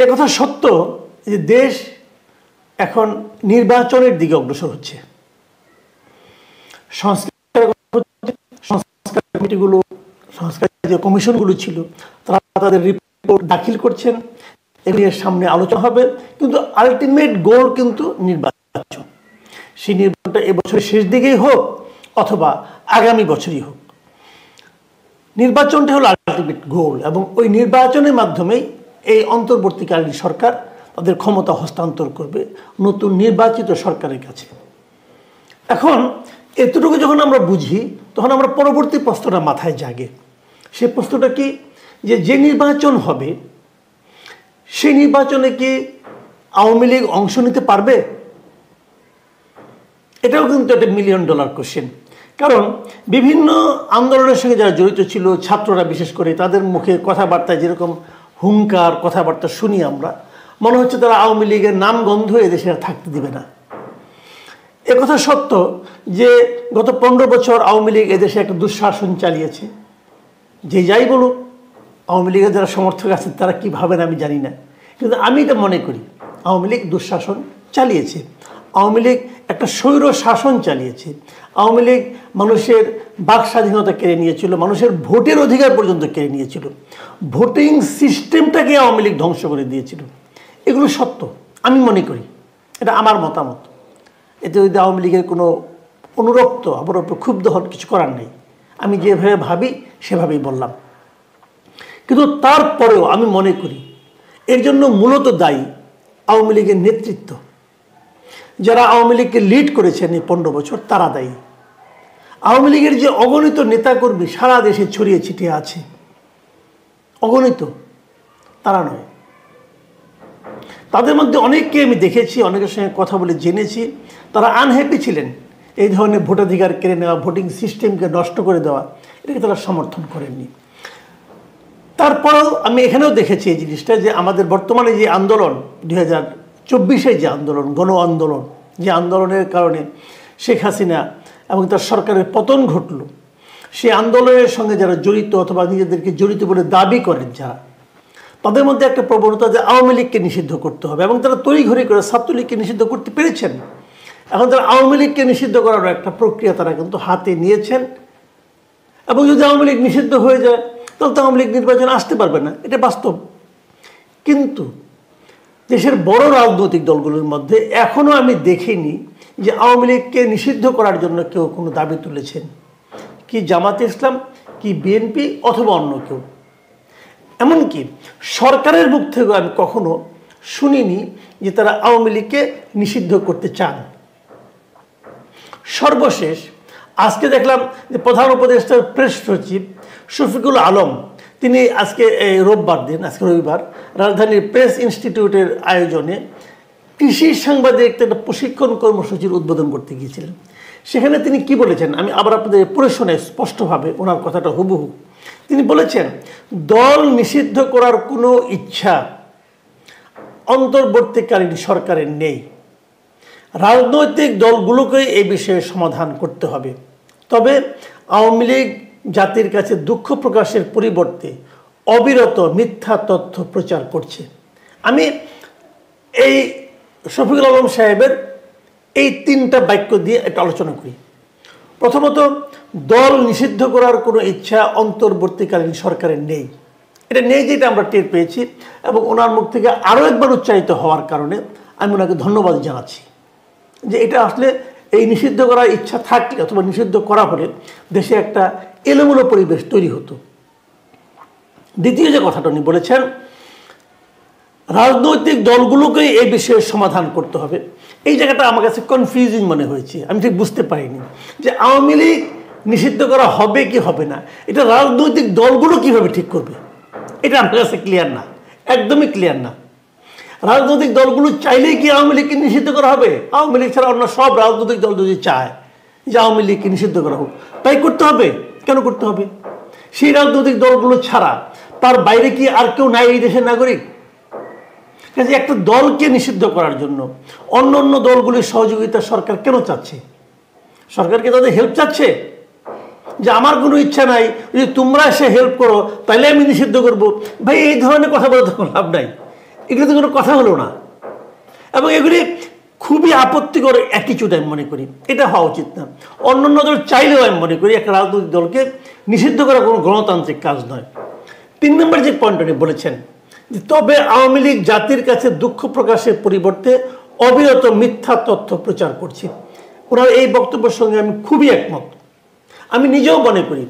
একথা সত্য যে দেশ এখন নির্বাচনের দিকে অগ্রসর হচ্ছে। সংস্কার কমিটিগুলো, সংস্কার যে কমিশনগুলো ছিল তারা তাদের রিপোর্ট দাখিল করছেন, এগুলির সামনে আলোচনা হবে, কিন্তু আলটিমেট গোল কিন্তু নির্বাচন। সেই নির্বাচনটা এবছরের শেষ দিকেই হোক অথবা আগামী বছরই হোক, নির্বাচনটা হলো আলটিমেট গোল, এবং ওই নির্বাচনের মাধ্যমেই এই অন্তর্বর্তীকালীন সরকার তাদের ক্ষমতা হস্তান্তর করবে নতুন নির্বাচিত সরকারের কাছে। এখন এতটুকু যখন আমরা বুঝি তখন আমরা পরবর্তী প্রশ্নটা মাথায় জাগে। সে প্রশ্নটা কি, যে নির্বাচন হবে সেই নির্বাচনে কি আওয়ামী লীগ অংশ নিতে পারবে? এটাও কিন্তু একটা $1 মিলিয়ন কোশ্চেন। কারণ বিভিন্ন আন্দোলনের সঙ্গে যারা জড়িত ছিল, ছাত্ররা বিশেষ করে, তাদের মুখে কথাবার্তায় যেরকম হুঙ্কার কথাবার্তা শুনি আমরা, মনে হচ্ছে তারা আওয়ামী লীগের নাম গন্ধ এদেশে আর থাকতে দিবে না। একথা সত্য যে গত 15 বছর আওয়ামী লীগ এদেশে একটা দুঃশাসন চালিয়েছে। যে যাই বলুক, আওয়ামী লীগের যারা সমর্থক আছেন তারা কী ভাবেন আমি জানি না, কিন্তু আমি এটা মনে করি আওয়ামী লীগ দুঃশাসন চালিয়েছে। আওয়ামী লীগ একটা স্বৈর শাসন চালিয়েছে। আওয়ামী লীগ মানুষের বাক স্বাধীনতা কেড়ে নিয়েছিল, মানুষের ভোটের অধিকার পর্যন্ত কেড়ে নিয়েছিল, ভোটিং সিস্টেমটাকে আওয়ামী লীগ ধ্বংস করে দিয়েছিল। এগুলো সত্য, আমি মনে করি, এটা আমার মতামত। এতে যদি আওয়ামী লীগের কোনো অনুরক্ত আমার উপর ক্ষুব্ধ হওয়ার কিছু করার নেই, আমি যেভাবে ভাবি সেভাবেই বললাম। কিন্তু তারপরেও আমি মনে করি এর জন্য মূলত দায়ী আওয়ামী লীগের নেতৃত্ব। যারা আওয়ামী লীগকে লিড করেছেন এই 15 বছর তারা দায়ী। আওয়ামী লীগের যে অগণিত নেতাকর্মী সারা দেশে ছড়িয়ে ছিটিয়ে আছে, অগণিত, তারা নয়। তাদের মধ্যে অনেককে আমি দেখেছি, অনেকের সঙ্গে কথা বলে জেনেছি, তারা আনহ্যাপি ছিলেন এই ধরনের ভোটাধিকার কেড়ে নেওয়া, ভোটিং সিস্টেমকে নষ্ট করে দেওয়া, এটাকে তারা সমর্থন করেননি। তারপরেও আমি এখানেও দেখেছি এই জিনিসটা, যে আমাদের বর্তমানে যে আন্দোলন 2024 যে আন্দোলন, গণ আন্দোলন, যে আন্দোলনের কারণে শেখ হাসিনা এবং তার সরকারের পতন ঘটল, সেই আন্দোলনের সঙ্গে যারা জড়িত অথবা নিজেদেরকে জড়িত বলে দাবি করেন যারা, তাদের মধ্যে একটা প্রবণতা যে আওয়ামী লীগকে নিষিদ্ধ করতে হবে, এবং তারা তড়িঘড়ি করে ছাত্রলীগকে নিষিদ্ধ করতে পেরেছেন। এখন তারা আওয়ামী লীগকে নিষিদ্ধ করার একটা প্রক্রিয়া তারা কিন্তু হাতে নিয়েছেন, এবং যদি আওয়ামী লীগ নিষিদ্ধ হয়ে যায় তাহলে তো আওয়ামী লীগ নির্বাচনে আসতে পারবে না, এটা বাস্তব। কিন্তু দেশের বড় রাজনৈতিক দলগুলোর মধ্যে এখনও আমি দেখিনি যে আওয়ামী লীগকে নিষিদ্ধ করার জন্য কেউ কোনো দাবি তুলেছেন, কি জামাতে ইসলাম, কি বিএনপি অথবা অন্য কেউ। এমনকি সরকারের মুখ থেকেও আমি কখনো শুনিনি যে তারা আওয়ামী লীগকে নিষিদ্ধ করতে চান। সর্বশেষ আজকে দেখলাম যে প্রধান উপদেষ্টার প্রেস সচিব শফিকুল আলম, তিনি আজকে রোববার দিন, আজকে রবিবার, রাজধানীর প্রেস ইনস্টিটিউটের আয়োজনে কৃষি সাংবাদিকদের একটা প্রশিক্ষণ কর্মসূচির উদ্বোধন করতে গিয়েছিলেন। সেখানে তিনি কি বলেছেন আমি আবার আপনাদের পড়ে শোনাই স্পষ্টভাবে, ওনার কথাটা হুবহু। তিনি বলেছেন, দল নিষিদ্ধ করার কোনো ইচ্ছা অন্তর্বর্তীকালীন সরকারের নেই। রাজনৈতিক দলগুলোকেই এই বিষয়ে সমাধান করতে হবে। তবে আওয়ামী লীগ জাতির কাছে দুঃখ প্রকাশের পরিবর্তে অবিরত মিথ্যা তথ্য প্রচার করছে। আমি এই শফিকুল আলম সাহেবের এই 3টা বাক্য দিয়ে একটা আলোচনা করি। প্রথমত, দল নিষিদ্ধ করার কোনো ইচ্ছা অন্তর্বর্তীকালীন সরকারের নেই। এটা নেই যেটা আমরা টের পেয়েছি, এবং ওনার মুখ থেকে আরও একবার উচ্চারিত হওয়ার কারণে আমি ওনাকে ধন্যবাদ জানাচ্ছি, যে এটা আসলে এই নিষিদ্ধ করার ইচ্ছা থাকলে অথবা নিষিদ্ধ করা হলে দেশে একটা এলোমেলো পরিবেশ তৈরি হতো। দ্বিতীয় যে কথাটা উনি বলেছেন, রাজনৈতিক দলগুলোকেই এই বিষয়ে সমাধান করতে হবে, এই জায়গাটা আমার কাছে কনফিউজিং মনে হয়েছে। আমি ঠিক বুঝতে পারিনি যে আওয়ামী লীগ নিষিদ্ধ করা হবে কি হবে না, এটা রাজনৈতিক দলগুলো কিভাবে ঠিক করবে, এটা আমার কাছে ক্লিয়ার না, একদমই ক্লিয়ার না। রাজনৈতিক দলগুলো চাইলেই কি আওয়ামী লীগকে নিষিদ্ধ করা হবে? আওয়ামী লীগ ছাড়া অন্য সব রাজনৈতিক দল যদি চায় যে আওয়ামী লীগকে নিষিদ্ধ করা হোক, তাই করতে হবে। কেন করতে হবে? সেই রাজনৈতিক দলগুলো ছাড়া তার বাইরে কি আর কেউ নাই এই দেশের নাগরিক? কাজে একটা দলকে নিষিদ্ধ করার জন্য অন্য অন্য দলগুলির সহযোগিতা সরকার কেন চাচ্ছে? সরকারকে তাদের হেল্প চাচ্ছে যে আমার কোনো ইচ্ছা নাই, যদি তোমরা এসে হেল্প করো তাহলে আমি নিষিদ্ধ করব। ভাই, এই ধরনের কথা বলে তো লাভ নাই। এগুলো তো কোনো কথা হলো না। এবং এগুলি খুবই আপত্তিকর অ্যাটিচিউড আমি মনে করি, এটা হওয়া উচিত না। অন্যান্য দল চাইলেও আমি মনে করি একটা রাজনৈতিক দলকে নিষিদ্ধ করা কোনো গণতান্ত্রিক কাজ নয়। 3 নম্বর যে পয়েন্ট উনি বলেছেন যে তবে আওয়ামী লীগ জাতির কাছে দুঃখ প্রকাশের পরিবর্তে অবিরত মিথ্যা তথ্য প্রচার করছে। ওনার এই বক্তব্যের সঙ্গে আমি খুবই একমত। আমি নিজেও মনে করি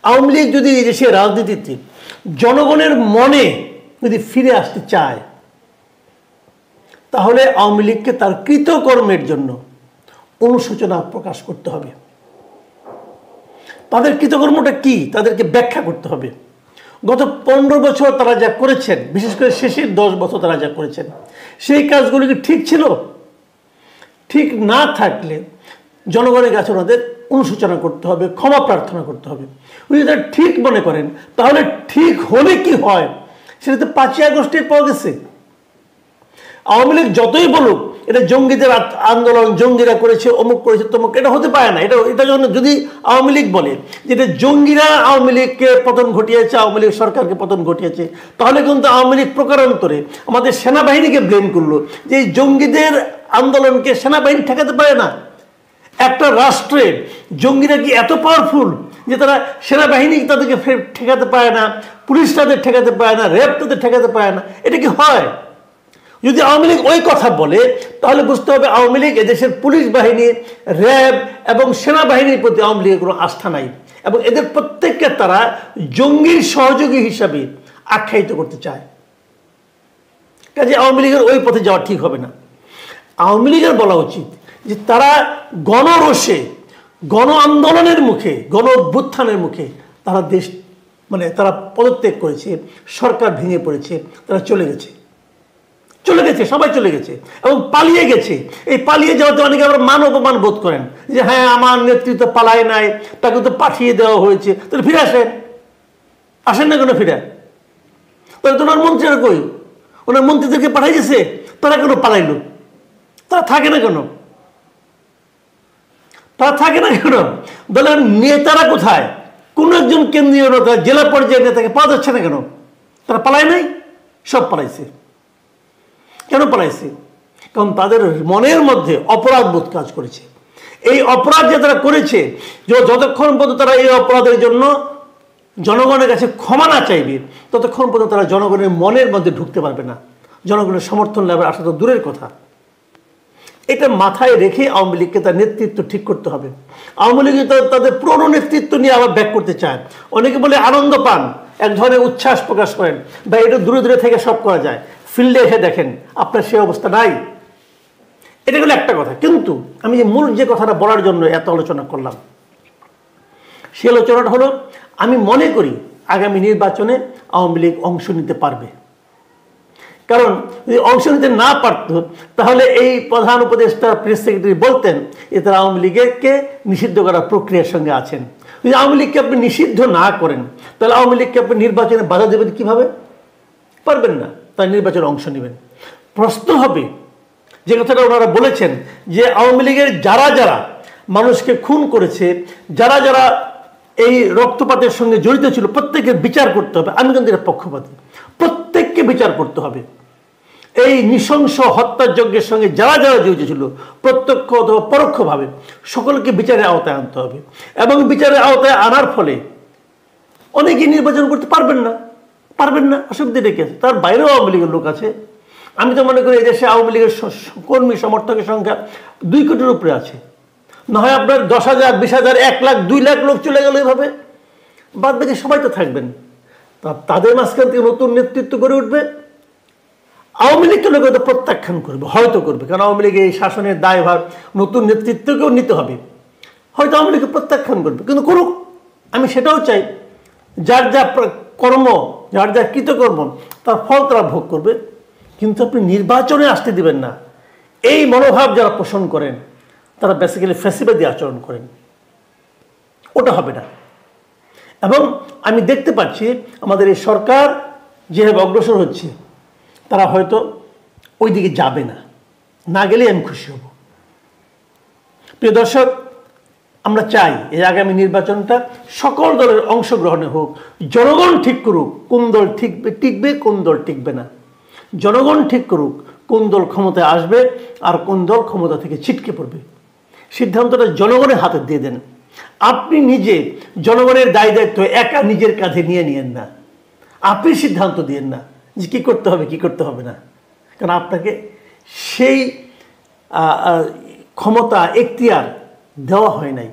আওয়ামী লীগ যদি এই দেশের রাজনীতিতে জনগণের মনে যদি ফিরে আসতে চায়, তাহলে আওয়ামী লীগকে তার কৃতকর্মের জন্য অনুশোচনা প্রকাশ করতে হবে। তাদের কৃতকর্মটা কি তাদেরকে ব্যাখ্যা করতে হবে। গত 15 বছর তারা যা করেছেন, বিশেষ করে শেষের 10 বছর তারা যা করেছেন, সেই কাজগুলি কি ঠিক ছিল? ঠিক না থাকলে জনগণের কাছে ওনাদের অনুশোচনা করতে হবে, ক্ষমা প্রার্থনা করতে হবে। উনি যদি ঠিক মনে করেন, তাহলে ঠিক হলে কি হয় সেটা তো 5ই আগস্টের পাওয়া গেছে। আওয়ামী লীগ যতই বলুক এটা জঙ্গিদের আন্দোলন, জঙ্গিরা করেছে, অমুক করেছে, তমুক, এটা হতে পারে না। এটা যদি আওয়ামী লীগ বলে যে এটা জঙ্গিরা আওয়ামী লীগকে পতন ঘটিয়েছে, আওয়ামী লীগ সরকারকে পতন ঘটিয়েছে, তাহলে কিন্তু আওয়ামী লীগ প্রকারান্তরে আমাদের সেনাবাহিনীকে ব্লেম করলো যে এই জঙ্গিদের আন্দোলনকে সেনাবাহিনী ঠেকাতে পারে না। একটা রাষ্ট্রে জঙ্গিরা কি এত পাওয়ারফুল যে তারা সেনাবাহিনী তাদেরকে ঠেকাতে পারে না, পুলিশ তাদের ঠেকাতে পারে না, র্যাব তাদের ঠেকাতে পারে না? এটা কি হয়? যদি আওয়ামী লীগ ওই কথা বলে তাহলে বুঝতে হবে আওয়ামী লীগ এদেশের পুলিশ বাহিনী, র্যাব এবং সেনাবাহিনীর প্রতি আওয়ামী লীগের কোনো আস্থা নাই, এবং এদের প্রত্যেককে তারা জঙ্গির সহযোগী হিসাবে আখ্যায়িত করতে চায়। কাজে আওয়ামী লীগের ওই পথে যাওয়া ঠিক হবে না। আওয়ামী লীগের বলা উচিত যে তারা গণরোষে, গণ আন্দোলনের মুখে, গণ অভ্যুত্থানের মুখে তারা দেশ তারা পদত্যাগ করেছে, সরকার ভেঙে পড়েছে, তারা চলে গেছে, সবাই চলে গেছে এবং পালিয়ে গেছে। এই পালিয়ে যাওয়াতে অনেকে আবার মান অপমান বোধ করেন যে হ্যাঁ আমার নেতৃত্ব পালায় নাই, তাকে তো পাঠিয়ে দেওয়া হয়েছে, তাহলে ফিরে আসেন না কেন? ফিরে তাহলে তো ওনার মন্ত্রীরা কই? ওনার মন্ত্রীদেরকে পাঠাই গেছে, তারা কেন পালাইলো? তারা থাকে না কেন? দলের নেতারা কোথায়? কোন একজন কেন্দ্রীয় নেতা, জেলা পর্যায়ের নেতাকে পাওয়া যাচ্ছে না কেন? তারা পালায় নাই? সব পালাইছে। কেন পালাইছে? কারণ তাদের মনের মধ্যে অপরাধ বোধ কাজ করেছে। এই অপরাধ যে তারা করেছে, যতক্ষণ পর্যন্ত তারা এই অপরাধের জন্য জনগণের কাছে ক্ষমা না চাইবে, ততক্ষণ পর্যন্ত তারা জনগণের মনের মধ্যে ঢুকতে পারবে না। জনগণের সমর্থন লাভের আশা তো দূরের কথা। এটা মাথায় রেখে আওয়ামী লীগকে তার নেতৃত্ব ঠিক করতে হবে। আওয়ামী লীগ তাদের পুরনো নেতৃত্ব নিয়ে আবার ব্যাক করতে চায়। অনেকে বলে আনন্দ পান, এক ধরনের উচ্ছ্বাস প্রকাশ করেন, বা এটা দূরে দূরে থেকে সব করা যায়। ফিল্ডে এসে দেখেন আপনার সে অবস্থা নাই। এটা হলো একটা কথা। কিন্তু আমি যে মূল যে কথাটা বলার জন্য এত আলোচনা করলাম, সে আলোচনাটা হলো আমি মনে করি আগামী নির্বাচনে আওয়ামী লীগ অংশ নিতে পারবে। কারণ যদি অংশ নিতে না পারত তাহলে এই প্রধান উপদেষ্টা, প্রেস সেক্রেটারি বলতেন যে তারা আওয়ামী লীগকে নিষিদ্ধ করার প্রক্রিয়ার সঙ্গে আছেন। যদি আওয়ামী লীগকে আপনি নিষিদ্ধ না করেন তাহলে আওয়ামী লীগকে আপনি নির্বাচনে বাধা দেবেন কিভাবে? পারবেন না। তাই নির্বাচনে অংশ নেবেন। প্রশ্ন হবে যে কথাটা ওনারা বলেছেন যে আওয়ামী লীগের যারা যারা মানুষকে খুন করেছে, যারা যারা এই রক্তপাতের সঙ্গে জড়িত ছিল, প্রত্যেকের বিচার করতে হবে। আমি কিন্তু এর পক্ষপাতী, প্রত্যেককে বিচার করতে হবে। এই নৃশংস হত্যাযজ্ঞের সঙ্গে যারা যারা জড়িত ছিল, প্রত্যক্ষ অথবা পরোক্ষভাবে সকলকে বিচারের আওতায় আনতে হবে। এবং বিচারের আওতায় আনার ফলে অনেকেই নির্বাচন করতে পারবেন না, অসুবিধা ডেকে আছে। তার বাইরেও আওয়ামী লীগের লোক আছে। আমি তো মনে করি এদেশে আওয়ামী লীগের কর্মী সমর্থকের সংখ্যা 2 কোটির উপরে আছে। না হয় আপনার 10,000, 20,000, 1 লাখ, 2 লাখ লোক চলে গেল এভাবে, বাদ বাকি সবাই তো থাকবেন। তাদের মাঝখান থেকে নতুন নেতৃত্ব গড়ে উঠবে। আওয়ামী লীগকে লোক হয়তো প্রত্যাখ্যান করবে, হয়তো করবে, কারণ আওয়ামী লীগের এই শাসনের দায়ভার নতুন নেতৃত্বকেও নিতে হবে। হয়তো আওয়ামী লীগকে প্রত্যাখ্যান করবে, কিন্তু করুক। আমি সেটাও চাই, যার যা কর্ম, যার যা কৃতকর্ম তার ফল তারা ভোগ করবে, কিন্তু আপনি নির্বাচনে আসতে দিবেন না। এই মনোভাব যারা পোষণ করেন তারা বেসিক্যালি ফ্যাসিবাদী আচরণ করেন। ওটা হবে না। এবং আমি দেখতে পাচ্ছি আমাদের এই সরকার যেভাবে অগ্রসর হচ্ছে, তারা হয়তো ওই দিকে যাবে না। না গেলে আমি খুশি হব। প্রিয় দর্শক, আমরা চাই এই আগামী নির্বাচনটা সকল দলের অংশগ্রহণে হোক। জনগণ ঠিক করুক কোন দল টিকবে, কোন দল টিকবে না। জনগণ ঠিক করুক কোন দল ক্ষমতায় আসবে আর কোন দল ক্ষমতা থেকে ছিটকে পড়বে। সিদ্ধান্তটা জনগণের হাতে দিয়ে দেন। আপনি নিজে জনগণের দায় দায়িত্ব একা নিজের কাঁধে নিয়ে নিয়েন না। আপনি সিদ্ধান্ত দিয়েন না যে কী করতে হবে কী করতে হবে না, কারণ আপনাকে সেই ক্ষমতা এখতিয়ার দেওয়া হয় নাই।